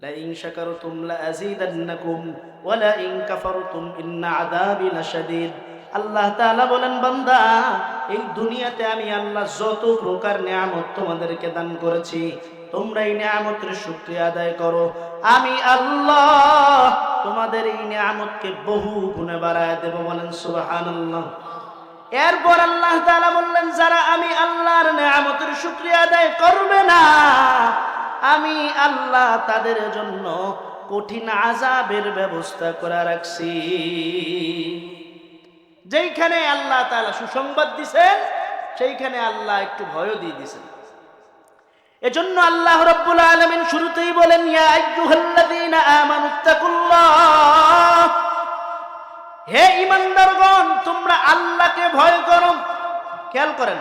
Line শাকারতুম লাযীদান্নাকুম ওয়া line কাফারতুম ইন্না আযাবি লাশাদীদ। আল্লাহ তাআলা বলেন, বান্দা, এই দুনিয়াতে আমি আল্লাহ যত প্রকার নিয়ামত তোমাদেরকে দান করেছি, তোমরা এই নিয়ামতের শুকরিয়া আদায় করো। আমি আল্লাহ তোমাদের এই নিয়ামতকে বহু গুণে বাড়ায় দেব। বলেন সুবহানাল্লাহ। এরপর আল্লাহ তাআলা বললেন, যারা আমি আল্লাহর নিয়ামতের শুকরিয়া আদায় করবে না, আমি আল্লাহ তাদের জন্য কঠিন আযাবের ব্যবস্থা করে রাখছি। যেইখানে আল্লাহ তাআলা সুসংবাদ দিয়েছেন, সেইখানে আল্লাহ একটু ভয়ও দিয়ে দিয়েছেন। এজন্য আল্লাহ রাব্বুল আলামিন শুরুতেই বলেন, ইয়া আইয়ুহাল্লাযীনা আমানুত্তাকুল্লাহ, হে ঈমানদারগণ, তোমরা আল্লাহকে ভয় করো। খেয়াল করেন,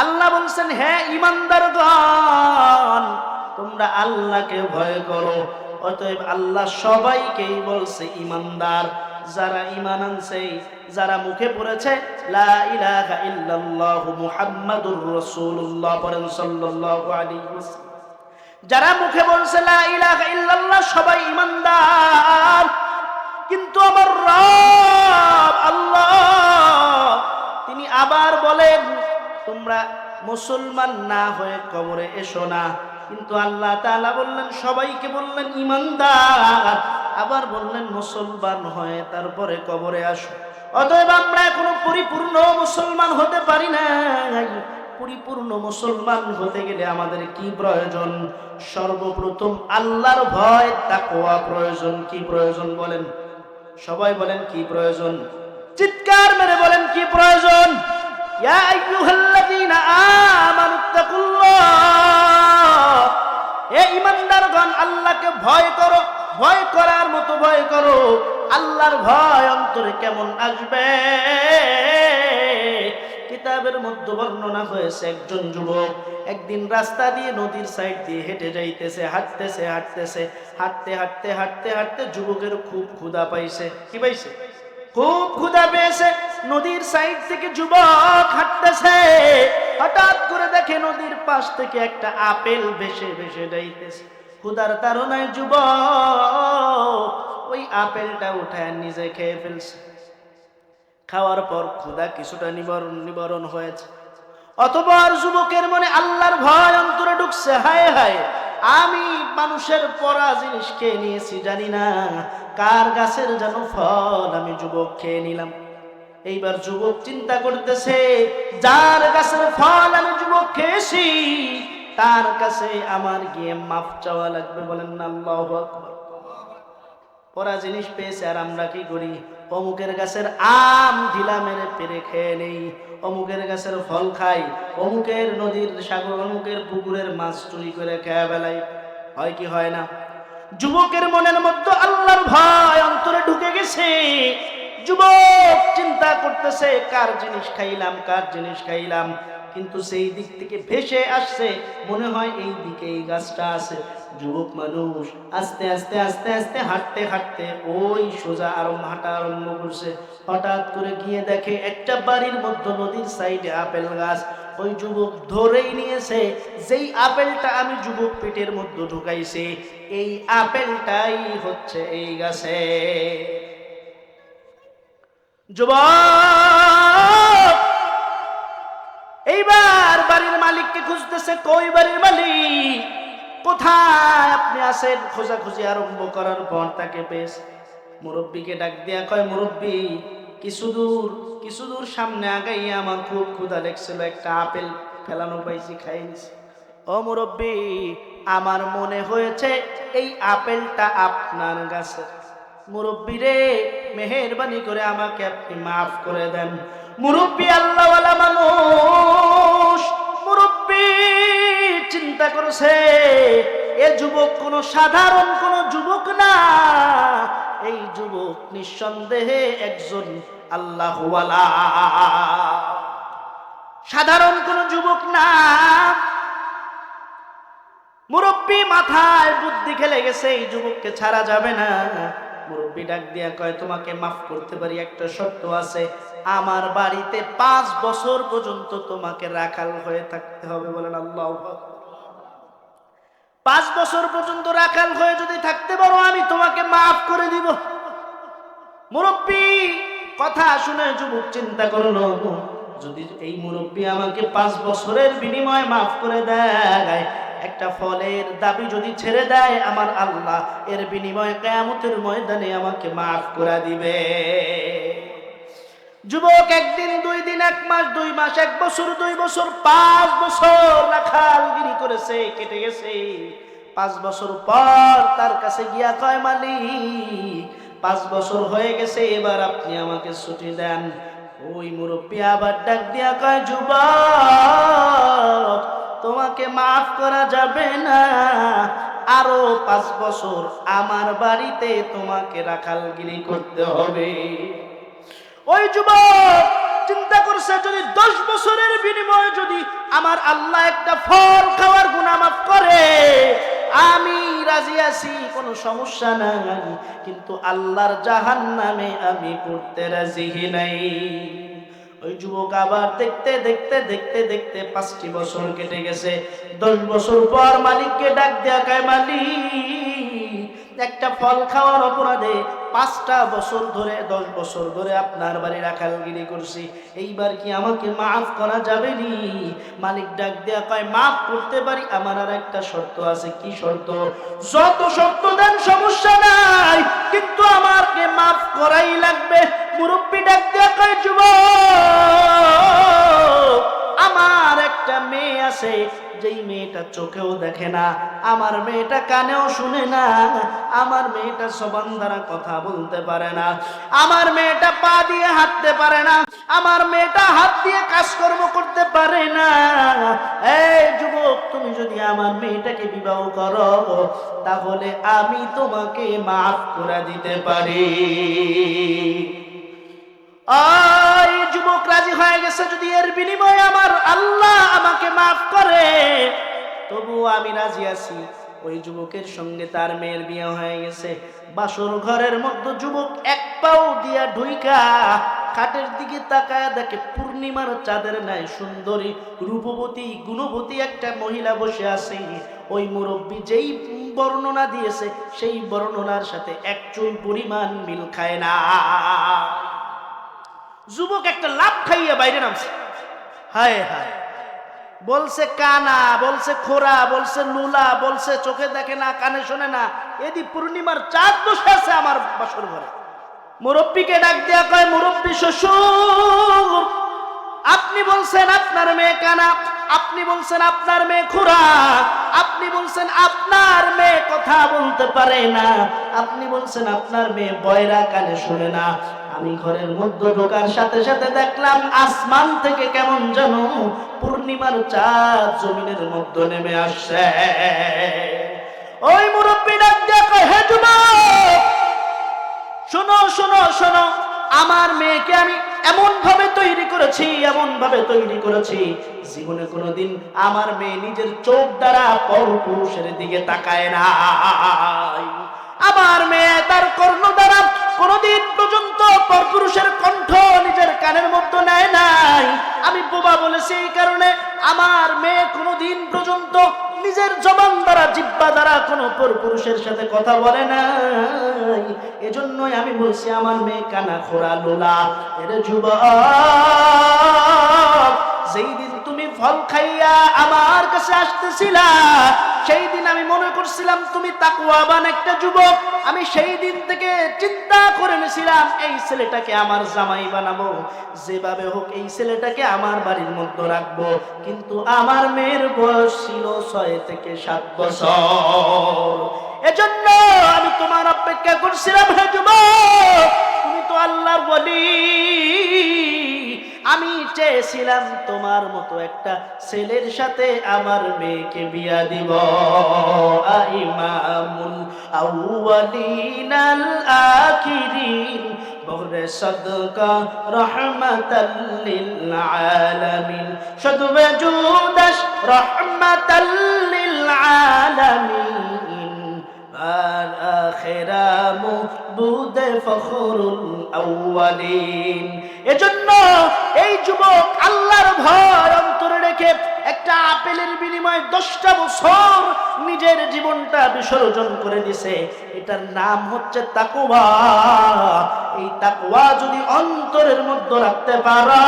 আল্লাহ বলছেন, হে ঈমানদারগণ, তোমরা আল্লাহকে ভয় করো। অতএব আল্লাহ সবাইকেই বলছে ঈমানদার। যারা ঈমান আনছে, যারা মুখে পড়েছে লা ইলাহা ইল্লাল্লাহু মুহাম্মাদুর রাসূলুল্লাহ, পড়েন সাল্লাল্লাহু আলাইহি ওয়াসাল্লাম, যারা মুখে বলছে লা ইলাহা ইল্লাল্লাহ, সবাই ঈমানদার। কিন্তু আমার রব আল্লাহ তিনি আবার বলেন, তোমরা মুসলমান না হয়ে কবরে এসো না। কিন্তু আল্লাহ তাআলা বললেন, সবাইকে বললেন ঈমানদার, আবার বললেন মুসলমান হয়ে তারপরে কবরে আসো। অতএব আমরা এখনো পরিপূর্ণ মুসলমান হতে পারি না। পরিপূর্ণ মুসলমান হতে গেলে আমাদের কি প্রয়োজন? সর্বপ্রথম আল্লাহর ভয়, তাকওয়া প্রয়োজন। কি প্রয়োজন বলেন? সবাই বলেন কি প্রয়োজন? চিৎকার মেরে বলেন কি প্রয়োজন? ইয়া আইয়ুহাল্লাযীনা আমানুত্তাকুল্লাহ, হে ঈমানদারগণ, আল্লাহকে ভয় করো। ভয় করার মতো ভয় করো। আল্লাহর ভয় অন্তরে কেমন আসবে? কিতাবের মধ্যে বর্ণনা হয়েছে, একজন যুবক একদিন রাস্তা দিয়ে নদীর সাইড দিয়ে হেঁটে যাইতেছে, হাঁটতে যুবকের খুব ক্ষুধা পাইছে। কি পাইছে? খুব ক্ষুধা পেয়েছে। নদীর সাইড থেকে যুবক হাঁটতেছে, হঠাৎ করে দেখে নদীর পাশ থেকে একটা আপেল ভেসে ভেসে যাইতেছে। ক্ষুধার তাড়নায় যুবক ওই আপেলটা উঠায় নিজে খেয়ে ফেলছে। খাওয়ার পর ক্ষুধা কিছুটা নিবারণ হয়েছে। অতঃপর যুবকের মনে আল্লাহর ভয় অন্তরে ঢুকছে। হায় হায়, আমি মানুষের পরা জিনিস খেয়ে নিয়েছি, জানি না কার গাছের যেন ফল আমি যুবক খেয়ে নিলাম। এইবার যুবক চিন্তা করতেছে, যার গাছের ফল আমি যুবক খেয়েছি, তার কাছে আমার গিয়ে মাফ চাওয়া লাগবে। বলেন না আল্লাহু আকবার। পরা জিনিস পেয়েছে, আর আমরা কি করি? অমুকের গাছের আম ঢিলা মেরে পেরে খেয়ে নেই, অমুকের গাছের ফল খাই, অমুকের নদীর সাগর, অমুকের পুকুরের মাছ চুরি করে খেয়ে বেলাই। হয় কি হয় না? যুবকের মনের মধ্যে আল্লাহর ভয় অন্তরে ঢুকে গেছে। যুবক চিন্তা করতেছে, কার জিনিস খাইলাম। কিন্তু সেই দিক থেকে ভেসে আসছে, মনে হয় এই দিকে এই গাছটা আছে। যুবক মানুষ আস্তে আস্তে হাঁটতে ওই সোজা হাঁটা আরম্ভ করছে। হঠাৎ করে গিয়ে দেখে একটা বাড়ির মধ্যে নদীর সাইডে আপেল গাছ। ওই যুবক ধরেই নিয়েছে, যেই আপেলটা আমি যুবক পেটের মধ্যে ঢুকাইছি, এই আপেলটাই হচ্ছে এই গাছে। যুবক এইবার বাড়ির মালিককে খুঁজতেছে, কই বাড়ির মালিক, কোথায় আপনি আছেন? খোঁজাখুঁজি আরম্ভ করার পর তাকে পেয়েছে। মুরব্বীকে ডাক দিয়া কয়, মুরব্বী, কিছু দূর সামনে আগাইয়া আমার খুব ক্ষুধা লেগছিল, একটা আপেল ফেলানো পাইছি, খাই নিছি। ও মুরব্বী, আমার মনে হয়েছে এই আপেলটা আপনার গাছের। মুরব্বী রে, মেহেরবানি করে আমাকে আপনি মাফ করে দেন। মুরব্বী আল্লাহওয়ালা মানুষ, মুরব্বী চিন্তা করেছে, এ যুবক কোনো সাধারণ কোনো যুবক না, এই যুবক নিঃসন্দেহে একজন আল্লাহওয়ালা, সাধারণ কোনো যুবক না। মুরব্বী মাথায় বুদ্ধি খেলে গেছে, এই যুবককে ছাড়া যাবে না। মুরব্বী ডাক দিয়া কয়, তোমাকে মাফ করতে পারি, একটা শর্ত আছে, আমার বাড়িতে 5 বছর পর্যন্ত তোমাকে রাখাল হয়ে থাকতে হবে। বলেন আল্লাহু আকবার। 5 বছর পর্যন্ত রাখাল হয়ে যদি থাকতে মাফ করে দিব। মুরব্বী কথা শুনে যুবক চিন্তা করলো, যদি এই মুরব্বী আমাকে 5 বছরের বিনিময়ে মাফ করে দেয়, একটা ফলের দাবি যদি ছেড়ে দেয় আমার আল্লাহ, এর বিনিময়ে কিয়ামতের ময়দানে আমাকে মাফ করে দিবে। যুবক 1 দিন 2 দিন 1 মাস 2 মাস 1 বছর 2 বছর 5 বছর রাখালগিরি করেছে, কেটে গেছে। 5 বছর পর তার কাছে গিয়া কয়, মালিক 5 বছর হয়ে গেছে, এবার আপনি আমাকে ছুটি দেন। ওই মুরব্বী আবার ডাক দিয়া কয়, যুবক তোমাকে মাফ করা যাবে না, আরো 5 বছর আমার বাড়িতে তোমাকে রাখালগিরি করতে হবে। ওই যুবক চিন্তা করছে, যদি 10 বছরের বিনিময়ে যদি আমার আল্লাহ একটা ফল খাওয়ার গুনাহ মাফ করে, আমি রাজি আছি, কোনো সমস্যা নাই, কিন্তু আল্লাহর জাহান্নামে আমি পড়তে রাজি নাই। ওই যুবক আবার দেখতে দেখতে দেখতে দেখতে 5টি বছর কেটে গেছে। 10 বছর পর মালিককে ডাক দেয়া কয়, মালিক একটা ফল খাওয়ার অপরাধে 5টা বছর ধরে 10 বছর ধরে আপনার বাড়ি রাখালগিরি করছি, এইবার কি আমাকে মাফ করা যাবে নি? মালিক ডাক দেয়া কয়, মাফ করতে পারি, আমার আর একটা শর্ত আছে। কি শর্ত? যত শর্ত দেন সমস্যা নাই, কিন্তু আমাকে মাফ করাই লাগবে। মুরব্বী ডাক দেয়া কয়, যুবক আমার একটা মেয়ে আছে, যেই মেয়েটা চোখেও দেখে না, আমার মেয়েটা কানেও শুনে না, আমার মেয়েটা জবান দ্বারা কথা বলতে পারে না, আমার মেয়েটা পা দিয়ে হাঁটতে পারে না, আমার মেয়েটা হাত দিয়ে কাজকর্ম করতে পারে না। এই যুবক, তুমি যদি আমার মেয়েটাকে বিবাহ করো, তাহলে আমি তোমাকে মাফ করে দিতে পারি। ওই যুবক রাজি হয়ে গেছে, যদি এর বিনিময়ে আমার আল্লাহ আমাকে মাফ করে, তবুও আমি রাজি আছি। ওই যুবকের সঙ্গে তার মেয়ের বিয়ে হয়ে গেছে। বাসর ঘরের মধ্যে যুবক 1 পাও দিয়া ঢুইকা খাটের দিকে তাকায় দেখে পূর্ণিমার চাঁদের ন্যায় সুন্দরী, রূপবতী, গুণবতী একটা মহিলা বসে আছে। ওই মুরব্বী যেই বর্ণনা দিয়েছে, সেই বর্ণনার সাথে 1 চুল পরিমাণ মিল খায় না। যুবক একটা লাফ খাইয়া বাইরে নামছে। হায় হায়, বলছে কানা, বলছে খোরা, বলছে লুলা, বলছে চোখে দেখে না, কানে শোনে না, এদি পূর্ণিমার চাঁদ বসে আছে আমার বাসর ঘরে। মুরব্বীকে ডাক দেয়া কয়, মুরব্বী শ্বশুর, আপনি বলছেন আপনার মেয়ে কানা, আপনি বলছেন আপনার মেয়ে খোরা, আপনি বলছেন আপনার মেয়ে কথা বলতে পারে না, আপনি বলছেন আপনার মেয়ে বয়রা, কানে শুনে না। আমি ঘরের মধ্যে ঢোকার সাথে সাথে দেখলাম আসমান থেকে কেমন যেন পূর্ণিমার চাঁদ জমিনের মধ্যে নেমে আসছে। ওই মুরব্বী ডাক দিয়ে কয়, হে যুবক, শোনো শোনো শোনো, আমার মেয়েকে আমি এমন ভাবে তৈরি করেছি, এমন ভাবে তৈরি করেছি, জীবনে কোনোদিন আমার মেয়ে নিজের চোখ দ্বারা পরপুরুষের দিকে তাকায় না। আমার মেয়ে তার কর্ণ দ্বারা কোনদিন পর্যন্ত পরপুরুষের কণ্ঠ নিজের কানের মধ্যে নেয় নাই। আমি বোবা বলেছি এই কারণে, আমার মেয়ে কোনদিন পর্যন্ত নিজের জবান দ্বারা, জিহ্বা দ্বারা কোন পরপুরুষের সাথে কথা বলে নাই। এজন্যই আমি বলছি আমার মেয়ে কানা, খোরা, লোলা। এর যুবক, যেই দিন তুমি ফল খাইয়া আমার কাছে আসতেছিলা, সেই দিন আমি মনে করছিলাম তুমি তাকওয়াবান একটা যুবক। আমি সেই দিন থেকে চিন্তা করে নিয়েছিলাম এই ছেলেটাকে আমার জামাই বানাবো, যেভাবে হোক এই ছেলেটাকে আমার বাড়ির মধ্যে রাখবো। কিন্তু আমার মেয়ের বয়স ছিল 6 থেকে 7 বছর। এজন্য আমি তোমার অপেক্ষা করছিলাম। হে যুবক, তুমি তো আল্লাহর ওয়ালি, আমি চেয়েছিলাম তোমার মতো একটা ছেলের সাথে আমার মেয়েকে বিয়া দিব। ইমামুল আউয়ালিন আল আখিরিন, বহরে সদকা রহমাতাল লিল আলামিন, শুধবে জুদাস রহমাতাল লিল আলামিন, আর আখিরা মুবুদে ফখরুল আউয়ালিন। এজন্য এই যুবক আল্লাহর ভয় অন্তরে রেখে একটা আপেলের বিনিময়ে 10টা বছর নিজের জীবনটা বিসর্জন করে দিছে। এটার নাম হচ্ছে তাকওয়া। এই তাকওয়া যদি অন্তরের মধ্যে রাখতে পারো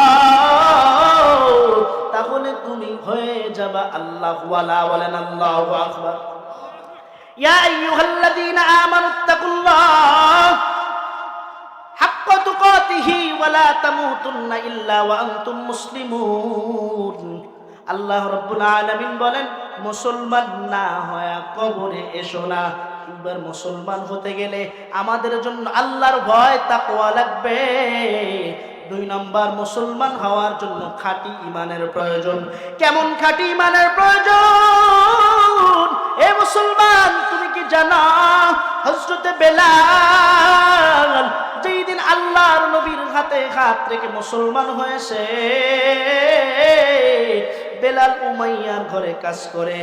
তাহলে তুমি হয়ে যাবা আল্লাহওয়ালা। বলেন আল্লাহু আকবার। ইয়া আইয়ুহাল্লাযীনা আমানুত্তাকুল্লাহ হাক্কা তুকাতিহি ওয়া লা তামুতুন্না ইল্লা ওয়া আনতুম মুসলিমুন। আল্লাহ রাব্বুল আলামিন বলেন, মুসলমান না হয়ে কবরে এসো না। এবার মুসলমান হতে গেলে আমাদের জন্য আল্লাহর ভয় তাকওয়া লাগবে। 2 নম্বর, মুসলমান হওয়ার জন্য খাঁটি ঈমানের প্রয়োজন। কেমন খাঁটি ঈমানের প্রয়োজন? এ মুসলমান, তুমি কি জানো হযরতে বেলাল যেই দিন আল্লাহর নবীর হাতে হাত রেখে মুসলমান হয়েছে, বেলাল উমাইয়ার ঘরে কাজ করে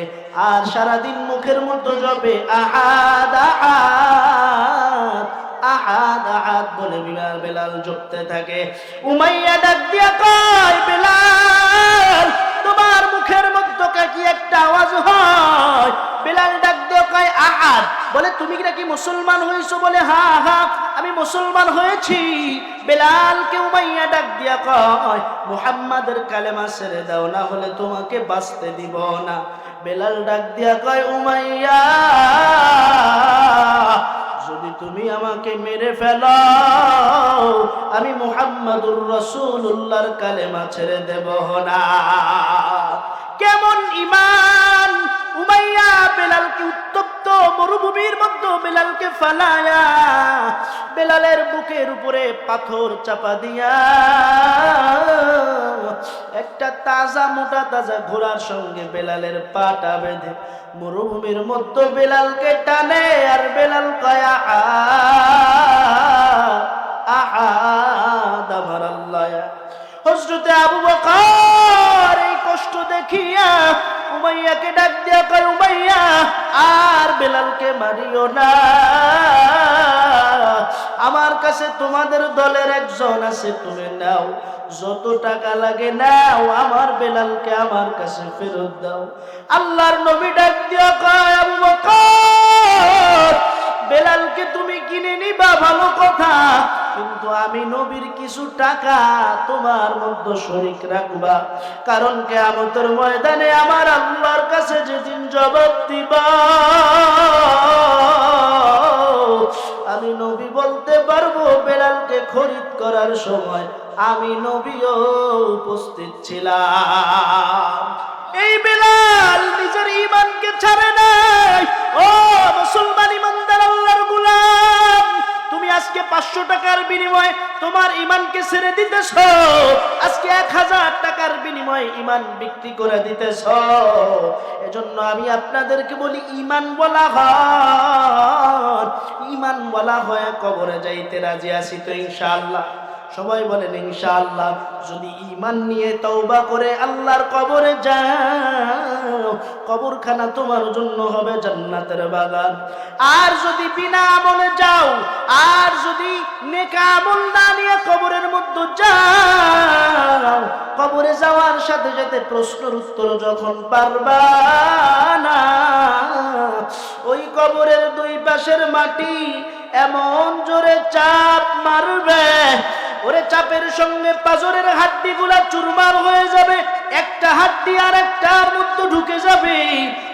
আর সারাদিন মুখের মধ্যে জপে আহাদ আহাদ আহাদ আহাদ বলে বেলাল জপতে থাকে। উমাইয়া ডাক দিয়া কয়, বেলাল তোমার মুখের মধ্যে কি একটা আওয়াজ হয়? বেলাল ডাক দিয়া কয় আহাদ। বলে তুমি নাকি মুসলমান হয়েছো? বলে হ্যাঁ হ্যাঁ আমি মুসলমান হয়েছি। বেলালকে উমাইয়া ডাক দিয়া কয়, মুহাম্মাদের কালেমা ছেড়ে দাও, না হলে তোমাকে বাঁচতে দিব না। বেলাল ডাক দিয়া কয়, উমাইয়া যদি তুমি আমাকে মেরে ফেলো আমি মুহাম্মাদুর রাসূলুল্লাহর কালেমা ছেড়ে দেব না। কেমন ঈমান! উমাইয়া বেলালকে উত্তপ্ত মরুভূমির মধ্যে বেলালকে ফালায়া বেলালের বুকের উপরে পাথর চাপা দিয়া একটা তাজা মোটা তাজা ঘোড়ার সঙ্গে বেলালের পাটা বেঁধে মরুভূমির মধ্যে বেলালকে টানে। আর বেলাল কয় আহাদ আমার আল্লাহ। হযরতে আবু বকর এই কষ্ট দেখিয়া উমাইয়াকে ডাক দিয়া কয়, উমাইয়া আর বেলালকে মারিও না, আমার কাছে তোমাদের দলের একজন আছে, তুমি নাও, যত টাকা লাগে নাও, আমার বেলালকে আমার কাছে ফেরত দাও। আল্লাহর নবী ডাক দিয়া কয়, আবু বকর বেলালকে তুমি কিনে নিবা ভালো কথা, কিন্তু আমি নবীর কিছু টাকা তোমার মধ্যে শরীক রাখবা, কারণ কিয়ামতের ময়দানে আমার আল্লাহর কাছে যেদিন জবাব দিবা আমি নবী বলতে পারবো বেলালকে খরিদ করার সময় আমি নবীও উপস্থিত ছিলাম। এই বেলাল নিজের ঈমানকে ছাড়ে নাই। ও মুসলমান ঈমানদার আল্লাহর গোলাম, তুমি আজকে 500 টাকার বিনিময়ে তোমার ঈমানকে ছেড়ে দিতেছ, আজকে 1000 টাকার বিনিময়ে ঈমান বিক্রি করে দিতেছ। এজন্য আমি আপনাদেরকে বলি, ঈমান বলা হয়, ঈমান বলা হয় কবরে যাইতে রাজি আছি তো ইনশাআল্লাহ? সবাই বলেন ইনশাআল্লাহ। যদি ঈমান নিয়ে তওবা করে আল্লাহর কবরে যাও, কবরখানা তোমার জন্য হবে জান্নাতের বাগান। আর যদি বিনা আমলে যাও, আর যদি নেক আমল না নিয়ে কবরের মধ্যে যাও, কবরে যাওয়ার সাথে সাথে প্রশ্নের উত্তর যখন পারবা না, ওই কবরের 2 পাশের মাটি এমন জোরে চাপ মারবে, ওরে চাপের সঙ্গে পাঁজরের হাড্ডিগুলা চুরমার হয়ে যাবে, একটা হাড্ডি আর একটার মধ্যে ঢুকে যাবে।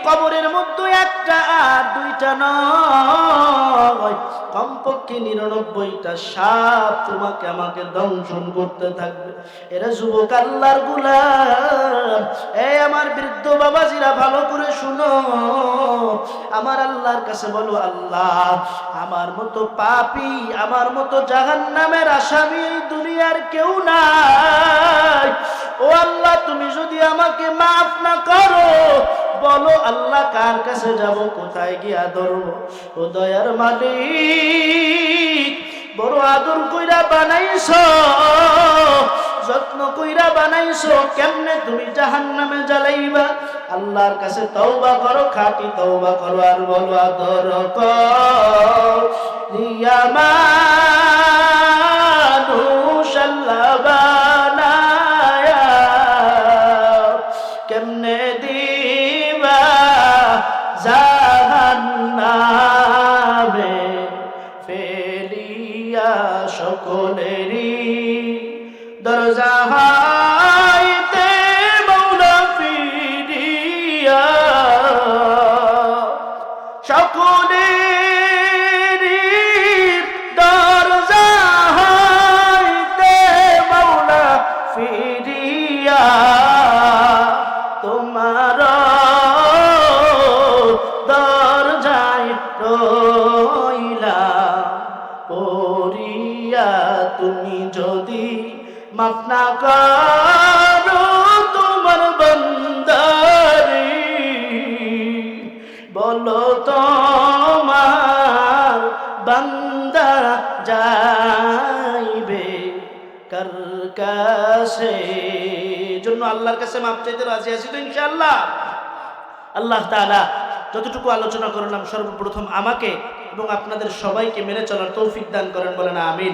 কবরের মধ্যে একটা আর 2টা নয়, কমপক্ষে 99টা সাপ তোমাকে আমাকে দংশন করতে থাকবে। এরা যুবক আল্লাহর গোলাম। এই আমার বৃদ্ধ বাবাজিরা ভালো করে শুনো, আমার আল্লাহর কাছে বলো, আল্লাহ আমার মতো পাপী, আমার মতো জাহান্নামের আসামি দুনিয়ার কেউ নাই। ও আল্লাহ তুমি যদি আমাকে মাফ না করো, বলো আল্লাহ কার কাছে যাব, কোথায় গিয়া ধরবো? ও দয়ার মালিক, বড় আদর কইরা বানাইছো, যত্ন কইরা বানাইছো, কেমনে তুমি জাহান্নামে জ্বালাইবা? আল্লাহর কাছে তওবা করো, খাঁটি তওবা করো, আর বলো আদর করিয়া মানুষ আল্লাহ বানায়া কেমনে দিবা জাহান্নামে ফেলিয়া সকলেরই দরজা হাইতে মৌলা ফিরিয়া সকলেরই দরজা হাইতে মৌলা ফিরিয়া তোমার দরজায় রইলা পড়িয়া। তুমি যদি মাফ না করো তোমার বান্দারি, বলো তোমার বান্দা যাইবে কার কাছে? জন্য আল্লাহর কাছে মাপ চাইতে রাজি আছি তো ইনশাআল্লাহ। আল্লাহ তাআলা যতটুকু আলোচনা করলাম সর্বপ্রথম আমাকে এবং আপনাদের সবাইকে মেনে চলার তৌফিক দান করেন, বলেন আমিন।